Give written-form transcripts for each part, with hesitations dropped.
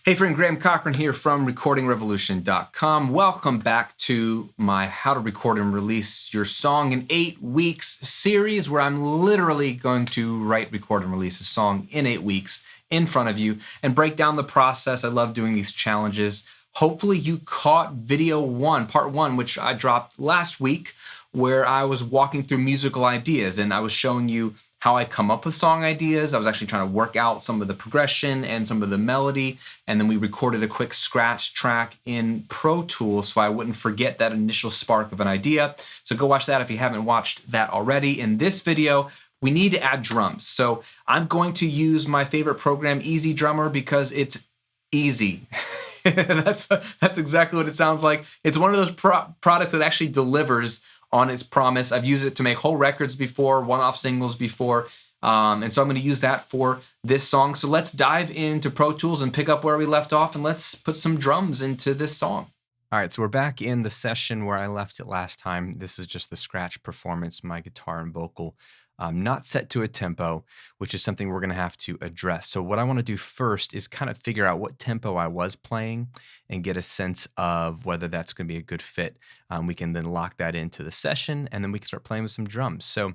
Hey friend, Graham Cochran here from recordingrevolution.com. Welcome back to my How to Record and Release Your Song in 8 Weeks series, where I'm literally going to write, record, and release a song in 8 weeks in front of you and break down the process. I love doing these challenges. Hopefully you caught video one, part one, which I dropped last week, where I was walking through musical ideas and I was showing you how I come up with song ideas. I was actually trying to work out some of the progression and some of the melody, and then we recorded a quick scratch track in Pro Tools so I wouldn't forget that initial spark of an idea. So go watch that if you haven't watched that already. In this video, we need to add drums. So I'm going to use my favorite program, Easy Drummer, because it's easy. That's exactly what it sounds like. It's one of those products that actually delivers on its promise. I've used it to make whole records before, one-off singles before, and so I'm going to use that for this song. So let's dive into Pro Tools and pick up where we left off, and let's put some drums into this song. All right, so we're back in the session where I left it last time. This is just the scratch performance, my guitar and vocal, not set to a tempo, which is something we're going to have to address. So what I want to do first is kind of figure out what tempo I was playing and get a sense of whether that's going to be a good fit. We can then lock that into the session, and then we can start playing with some drums. So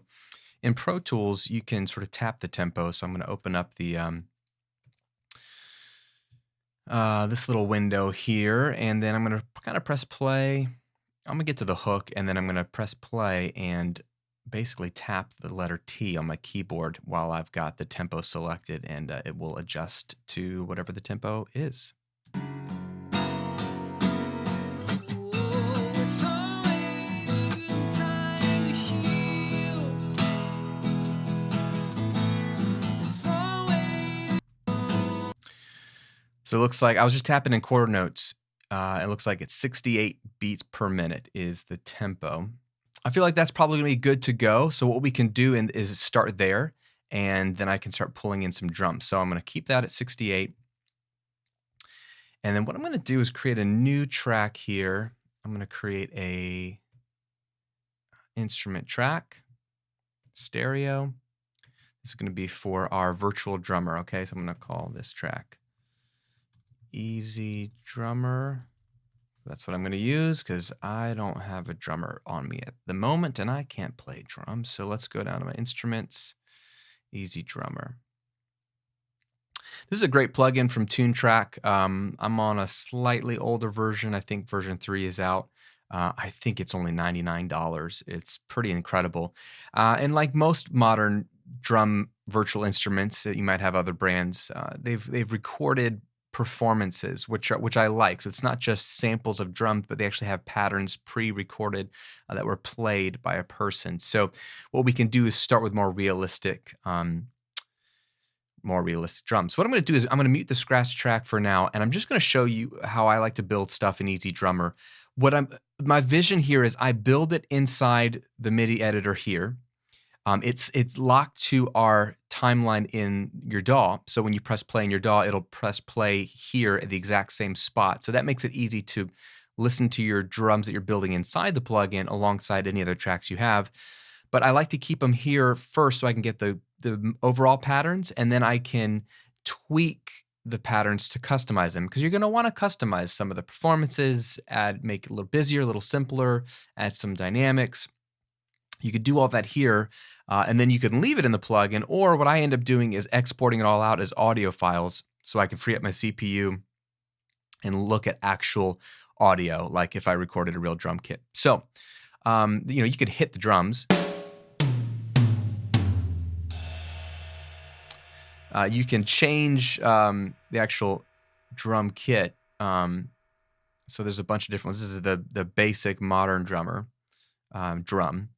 in Pro Tools, you can sort of tap the tempo. So I'm going to open up the this little window here, and then I'm going to kind of press play. I'm going to get to the hook, and then I'm going to press play and basically tap the letter T on my keyboard while I've got the tempo selected, and it will adjust to whatever the tempo is. So it looks like I was just tapping in quarter notes. It looks like it's 68 beats per minute is the tempo. I feel like that's probably going to be good to go. So what we can do is start there, and then I can start pulling in some drums. So I'm going to keep that at 68. And then what I'm going to do is create a new track here. I'm going to create a instrument track, stereo. This is going to be for our virtual drummer. Okay, so I'm going to call this track Easy Drummer. That's what I'm going to use because I don't have a drummer on me at the moment and I can't play drums. So let's go down to my instruments, Easy Drummer. This is a great plugin from Toontrack. I'm on a slightly older version. I think version 3 is out. I think it's only $99. It's pretty incredible. And like most modern drum virtual instruments, you might have other brands. They've recorded performances, which I like. So it's not just samples of drums, but they actually have patterns pre-recorded that were played by a person. So what we can do is start with more realistic drums. What I'm going to do is I'm going to mute the scratch track for now, and I'm just going to show you how I like to build stuff in Easy Drummer. My vision here is I build it inside the MIDI editor here. It's locked to our timeline in your DAW. So when you press play in your DAW, it'll press play here at the exact same spot. So that makes it easy to listen to your drums that you're building inside the plugin alongside any other tracks you have. But I like to keep them here first so I can get the overall patterns, and then I can tweak the patterns to customize them, because you're going to want to customize some of the performances, make it a little busier, a little simpler, add some dynamics. You could do all that here, and then you can leave it in the plugin, or what I end up doing is exporting it all out as audio files so I can free up my CPU and look at actual audio, like if I recorded a real drum kit. So, you could hit the drums. You can change the actual drum kit. So there's a bunch of different ones. This is the basic modern drummer drum.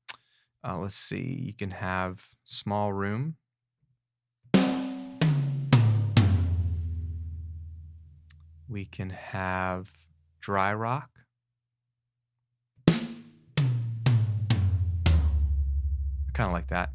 Let's see, you can have small room. We can have dry rock. I kind of like that.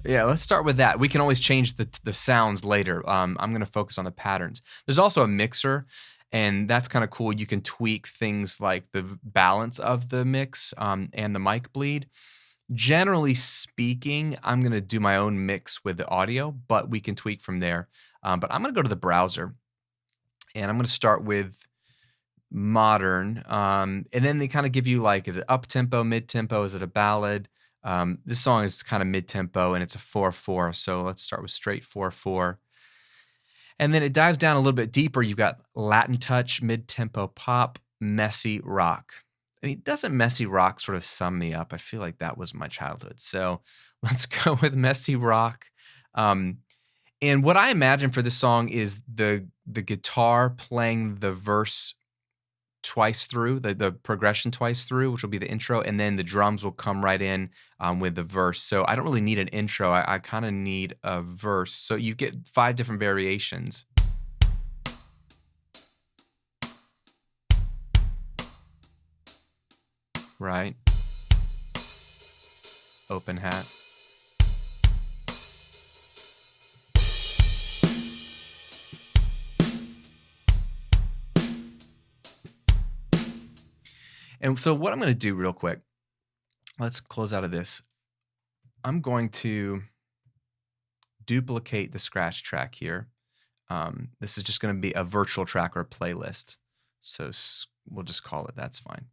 Yeah, let's start with that. We can always change the sounds later. I'm going to focus on the patterns. There's also a mixer, and that's kind of cool. You can tweak things like the balance of the mix and the mic bleed. Generally speaking, I'm going to do my own mix with the audio, but we can tweak from there. But I'm going to go to the browser, and I'm going to start with modern. And then they kind of give you like, is it up tempo, mid tempo? Is it a ballad? This song is kind of mid tempo and it's a 4/4. So let's start with straight 4/4. And then it dives down a little bit deeper. You've got Latin touch, mid tempo pop, messy rock. I mean, doesn't messy rock sort of sum me up? I feel like that was my childhood. So let's go with messy rock. Um, and what I imagine for this song is the guitar playing the verse twice through, the progression twice through, which will be the intro, and then the drums will come right in with the verse. So I don't really need an intro. I kind of need a verse. So you get 5 different variations. Right? Open hat. And so what I'm going to do real quick, let's close out of this. I'm going to duplicate the scratch track here. This is just going to be a virtual track or a playlist. So we'll just call it, that's fine.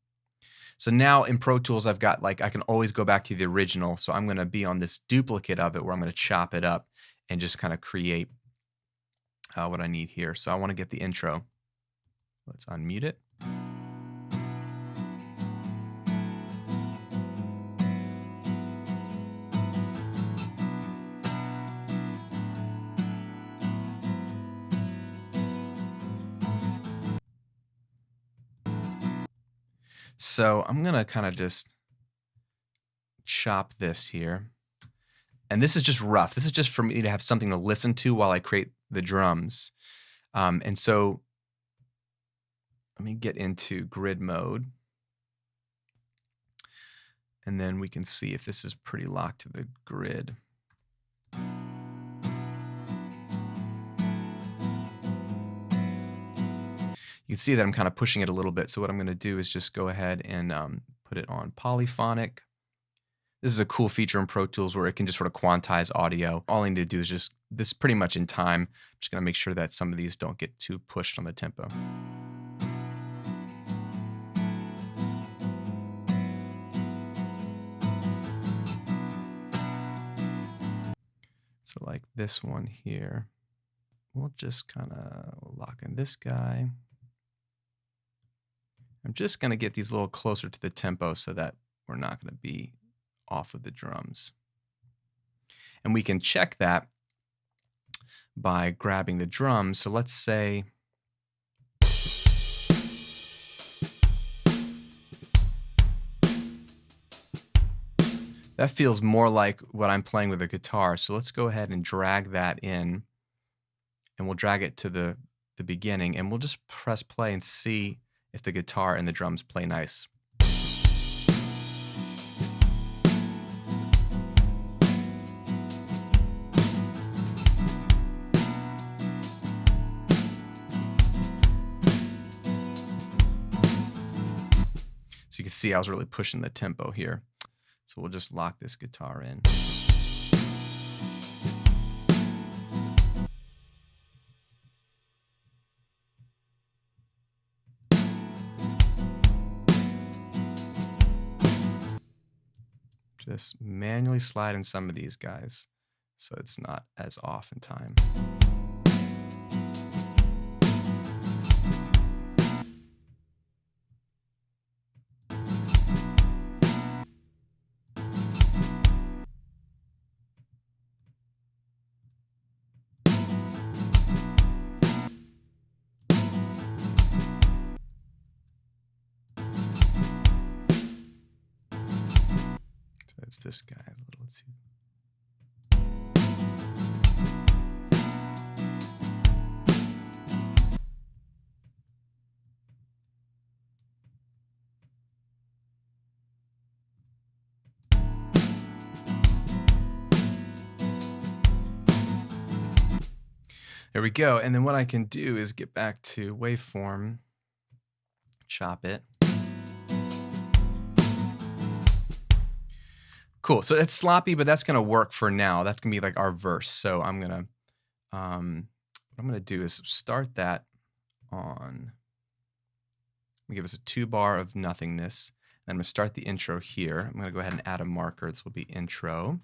So now in Pro Tools, I've got like, I can always go back to the original. So I'm going to be on this duplicate of it where I'm going to chop it up and just kind of create what I need here. So I want to get the intro. Let's unmute it. So I'm going to kind of just chop this here. And this is just rough. This is just for me to have something to listen to while I create the drums. And so let me get into grid mode. And then we can see if this is pretty locked to the grid. You can see that I'm kind of pushing it a little bit. So what I'm going to do is just go ahead and put it on polyphonic. This is a cool feature in Pro Tools where it can just sort of quantize audio. All I need to do is just, this pretty much in time. I'm just going to make sure that some of these don't get too pushed on the tempo. So like this one here, we'll just kind of lock in this guy. I'm just going to get these a little closer to the tempo so that we're not going to be off of the drums. And we can check that by grabbing the drums. So let's say that feels more like what I'm playing with the guitar. So let's go ahead and drag that in, and we'll drag it to the beginning, and we'll just press play and see if the guitar and the drums play nice. So you can see I was really pushing the tempo here. So we'll just lock this guitar in. Just manually slide in some of these guys so it's not as off in time. It's this guy a little too. There we go. And then what I can do is get back to waveform, chop it. Cool. So it's sloppy, but that's going to work for now. That's going to be like our verse. So I'm going to, what I'm going to do is start that on, give us a 2-bar of nothingness. And I'm going to start the intro here. I'm going to go ahead and add a marker. This will be intro.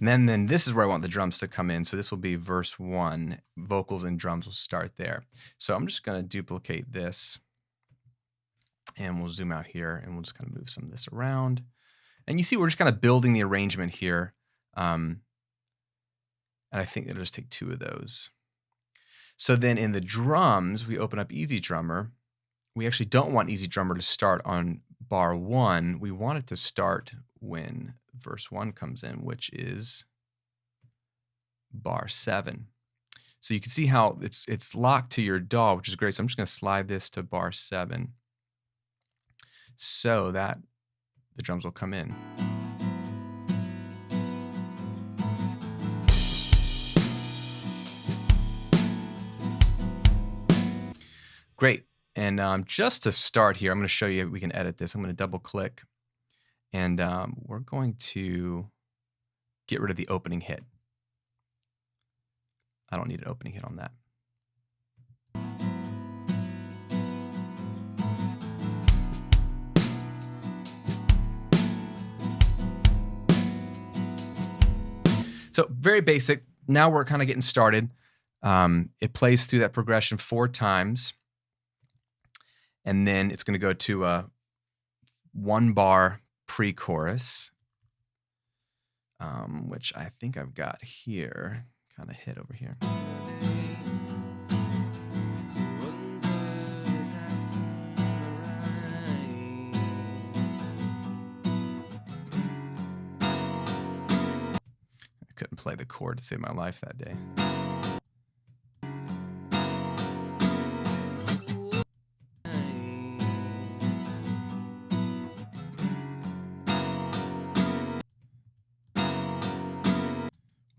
And then this is where I want the drums to come in. So this will be verse 1. Vocals and drums will start there. So I'm just going to duplicate this. And we'll zoom out here and we'll just kind of move some of this around. And you see we're just kind of building the arrangement here. And I think it'll just take 2 of those. So then in the drums, we open up Easy Drummer. We actually don't want Easy Drummer to start on bar 1. We want it to start when verse 1 comes in, which is bar 7. So you can see how it's locked to your DAW, which is great. So I'm just going to slide this to bar 7 so that the drums will come in. Great. And just to start here, I'm going to show you we can edit this. I'm going to double click and we're going to get rid of the opening hit. I don't need an opening hit on that. So very basic. Now we're kind of getting started. It plays through that progression 4 times. And then it's going to go to a 1-bar pre-chorus, which I think I've got here, kind of hit over here. I couldn't play the chord to save my life that day.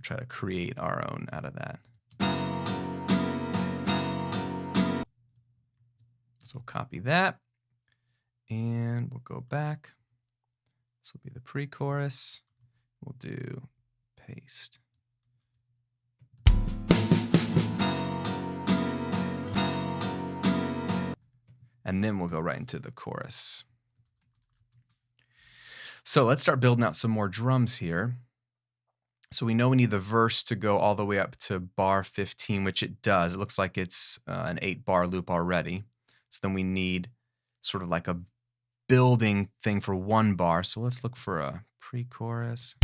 Try to create our own out of that. So we'll copy that and we'll go back. This will be the pre-chorus. We'll do paste. And then we'll go right into the chorus. So let's start building out some more drums here. So we know we need the verse to go all the way up to bar 15, which it does. It looks like it's an 8-bar loop already. So then we need sort of like a building thing for 1 bar. So let's look for a pre-chorus.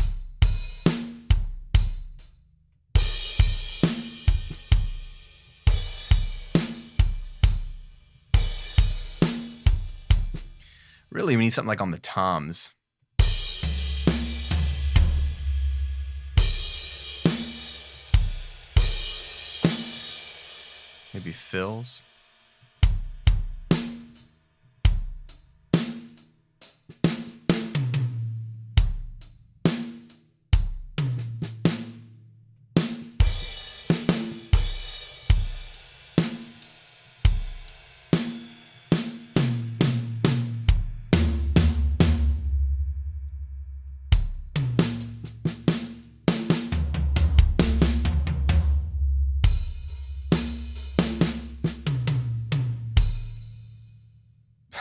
Really, we need something like on the toms. Maybe fills.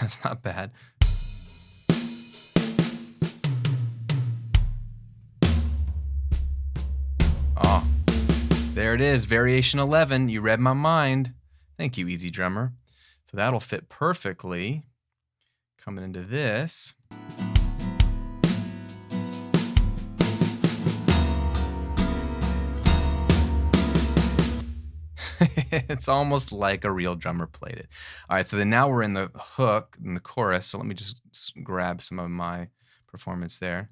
That's not bad. Oh, there it is. Variation 11. You read my mind. Thank you, Easy Drummer. So that'll fit perfectly coming into this. It's almost like a real drummer played it. All right, so then now we're in the hook, in the chorus. So let me just grab some of my performance there.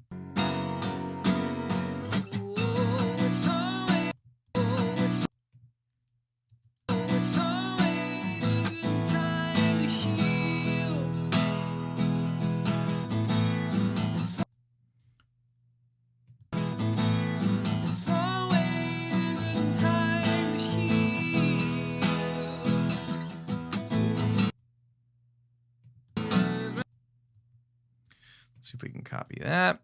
Let's see if we can copy that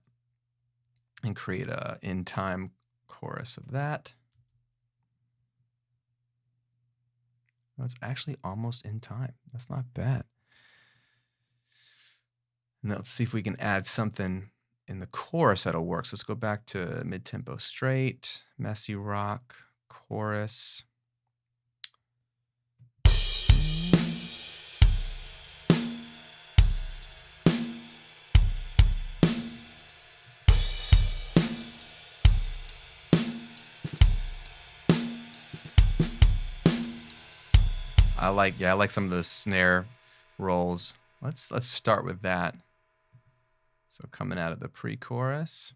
and create a in time chorus of that. That's actually almost in time. That's not bad. And let's see if we can add something in the chorus that'll work. So let's go back to mid-tempo straight, messy rock, chorus. I like some of those snare rolls. Let's start with that. So coming out of the pre-chorus.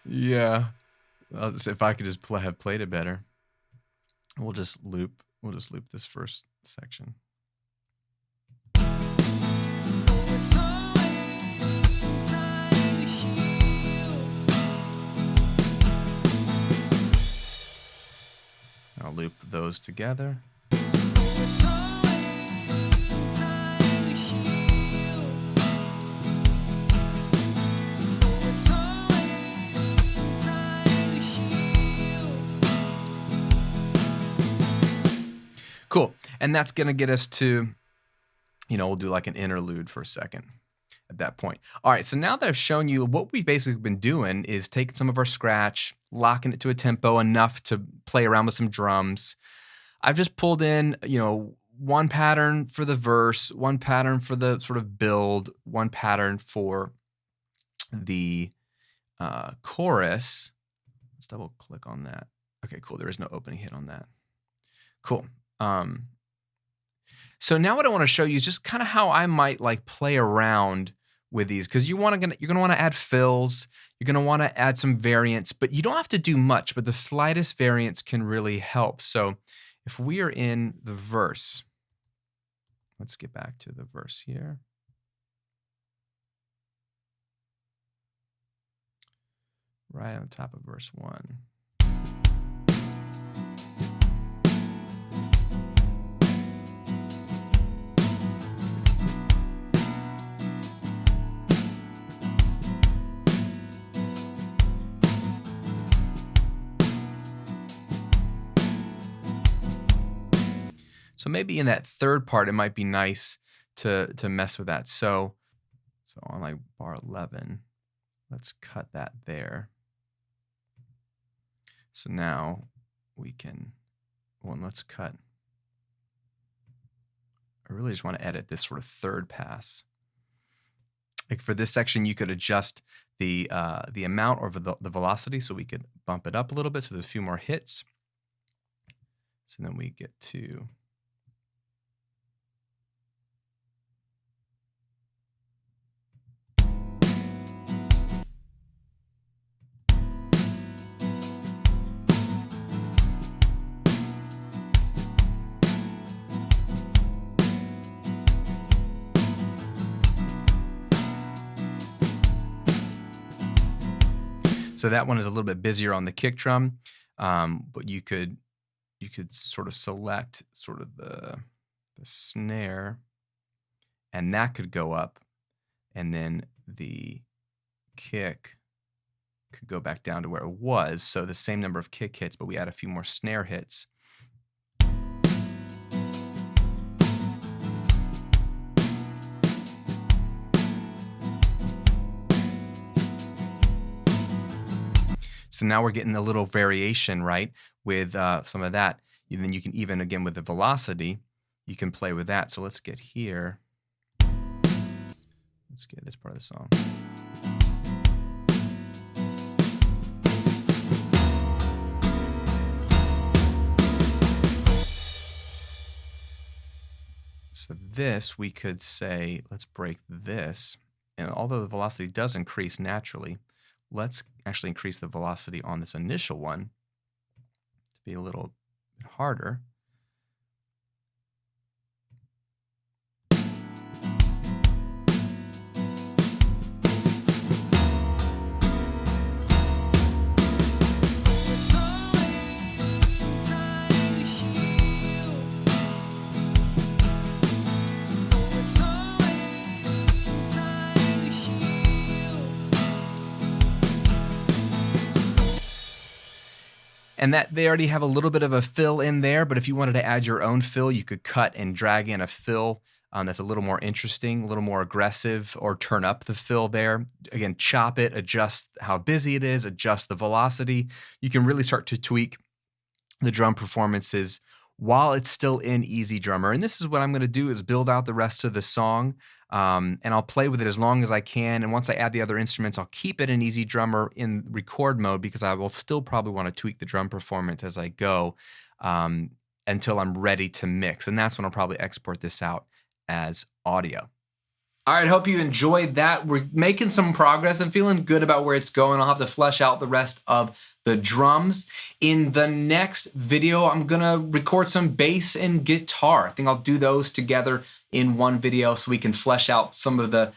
Yeah. If I could just have played it better. We'll just loop this first section. I'll loop those together. Cool. And that's going to get us to, we'll do like an interlude for a second at that point. All right. So now that I've shown you, what we've basically been doing is taking some of our scratch, locking it to a tempo enough to play around with some drums. I've just pulled in, one pattern for the verse, one pattern for the sort of build, one pattern for the chorus. Let's double click on that. Okay, cool. There is no opening hit on that. Cool. So now what I want to show you is just kind of how I might like play around with these, because you're gonna want to add fills, you're gonna want to add some variants, but you don't have to do much, but the slightest variance can really help. So if we are in the verse, let's get back to the verse here. Right on the top of verse 1. So maybe in that third part, it might be nice to mess with that. So on like bar 11, let's cut that there. So now we can, let's cut. I really just want to edit this sort of third pass. Like for this section, you could adjust the amount or the velocity, so we could bump it up a little bit so there's a few more hits. So then we get to so that one is a little bit busier on the kick drum, but you could sort of select sort of the snare, and that could go up, and then the kick could go back down to where it was. So the same number of kick hits, but we add a few more snare hits. So now we're getting a little variation, right, with some of that. And then you can even, again, with the velocity, you can play with that. So let's get here. Let's get this part of the song. So this, we could say, let's break this. And although the velocity does increase naturally, let's actually increase the velocity on this initial one to be a little bit harder. And that they already have a little bit of a fill in there, but if you wanted to add your own fill, you could cut and drag in a fill that's a little more interesting, a little more aggressive, or turn up the fill there. Again, chop it, adjust how busy it is, adjust the velocity. You can really start to tweak the drum performances while it's still in Easy Drummer. And this is what I'm going to do, is build out the rest of the song, and I'll play with it as long as I can. And once I add the other instruments, I'll keep it in Easy Drummer in record mode, because I will still probably want to tweak the drum performance as I go until I'm ready to mix. And that's when I'll probably export this out as audio. All right, hope you enjoyed that. We're making some progress. I'm feeling good about where it's going. I'll have to flesh out the rest of the drums. In the next video, I'm gonna record some bass and guitar. I think I'll do those together in one video so we can flesh out some of the,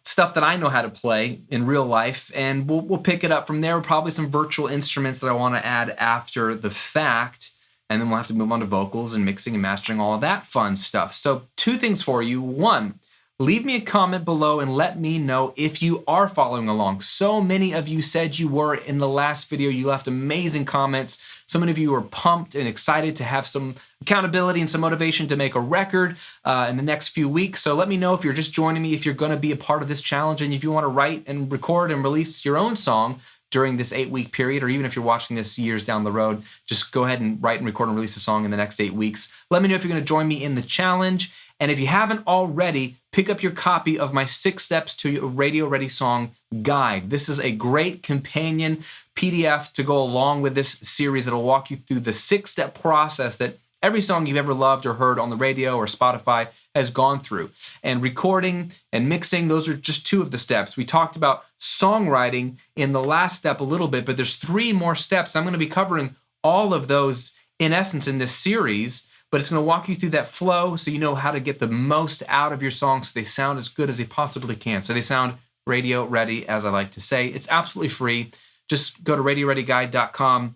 stuff that I know how to play in real life, and we'll pick it up from there. Probably some virtual instruments that I want to add after the fact. And then we'll have to move on to vocals and mixing and mastering, all of that fun stuff. So 2 things for you. 1, leave me a comment below and let me know if you are following along. So many of you said you were in the last video. You left amazing comments. So many of you were pumped and excited to have some accountability and some motivation to make a record in the next few weeks. So let me know if you're just joining me, if you're going to be a part of this challenge, and if you want to write and record and release your own song during this 8-week period, or even if you're watching this years down the road, just go ahead and write and record and release a song in the next 8 weeks. Let me know if you're going to join me in the challenge. And if you haven't already, pick up your copy of my 6 Steps to a Radio Ready Song Guide. This is a great companion PDF to go along with this series that'll walk you through the 6-step process that every song you've ever loved or heard on the radio or Spotify has gone through. And recording and mixing, those are just 2 of the steps. We talked about songwriting in the last step a little bit, but there's 3 more steps. I'm going to be covering all of those in essence in this series, but it's going to walk you through that flow so you know how to get the most out of your songs so they sound as good as they possibly can. So they sound radio ready, as I like to say. It's absolutely free. Just go to radioreadyguide.com,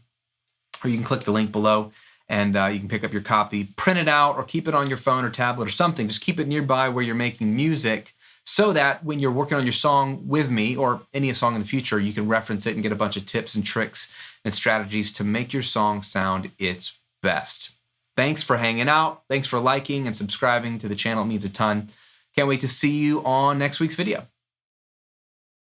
or you can click the link below, and you can pick up your copy, print it out, or keep it on your phone or tablet or something. Just keep it nearby where you're making music, so that when you're working on your song with me, or any song in the future, you can reference it and get a bunch of tips and tricks and strategies to make your song sound its best. Thanks for hanging out. Thanks for liking and subscribing to the channel. It means a ton. Can't wait to see you on next week's video.